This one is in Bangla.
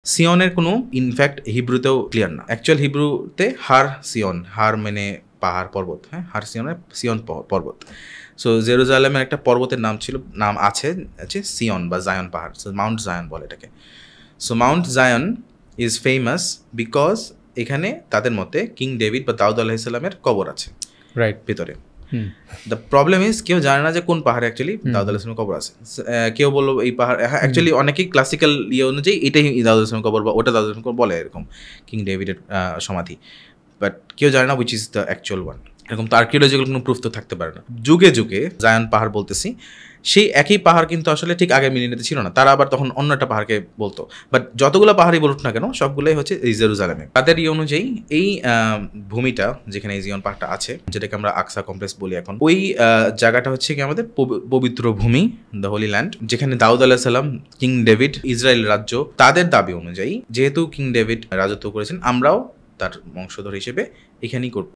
সিয়নের কোনো ইনফ্যাক্ট হিব্রুতেও ক্লিয়ার না। অ্যাকচুয়াল হিব্রুতে হার সিয়ন, হার মানে পাহাড় পর্বত, হ্যাঁ, হার সিয়নের সিয়ন পর্বত। সো জেরুজালেমের একটা পর্বতের নাম আছে সিয়ন বা জায়ন পাহাড়, সো মাউন্ট জায়ন বলে এটাকে। So Mount জায়ন is famous because এখানে তাদের মতে কিং ডেভিড বা দাউদ আলাইহিসসালামের কবর আছে রাইট ভিতরে। দ্য প্রবলেম ইজ কেউ জানে না যে কোন পাহাড়ে অ্যাকচুয়ালি দাউদ আলাইহিসসালামের কবর আছে। কেউ বললো এই পাহাড়, হ্যাঁ অ্যাকচুয়ালি অনেকেই ক্লাসিক্যাল অনুযায়ী এটাই দাউদ আলাইহিসসালামের কবর বা ওটা দাউদ আলাইহিসসালামের কবর বলে এরকম, কিং ডেভিডের সমাধি। বাট কেউ জানে না which is the actual one. এরকম তো আর্কিওলজিক্যাল কোনো প্রুফ তো থাকতে পারে না। যুগে যুগে জায়ন পাহাড় বলতেছি, সেই একই পাহাড় কিন্তু আসলে ঠিক আগের মিলিনিয়াতে ছিল না, তারা আবার তখন অন্য একটা পাহাড়কে বলতো। বাট যতগুলো পাহাড়ই বলুক না কেন সবগুলোই হচ্ছে এই জেরুজালেমে। তাদের অনুযায়ী এই ভূমিটা যেখানে এই জিয়ন পাহাড়টা আছে, যেটাকে আমরা আকসা কমপ্লেক্স বলি এখন, ওই জায়গাটা হচ্ছে কি আমাদের পবিত্র ভূমি, দ্য হোলি ল্যান্ড, যেখানে দাউদ আলাইহিস সালাম, কিং ডেভিড, ইসরায়েল রাজ্য, তাদের দাবি অনুযায়ী যেহেতু কিং ডেভিড রাজত্ব করেছেন, আমরাও তার বংশধর হিসেবে এখানেই করব।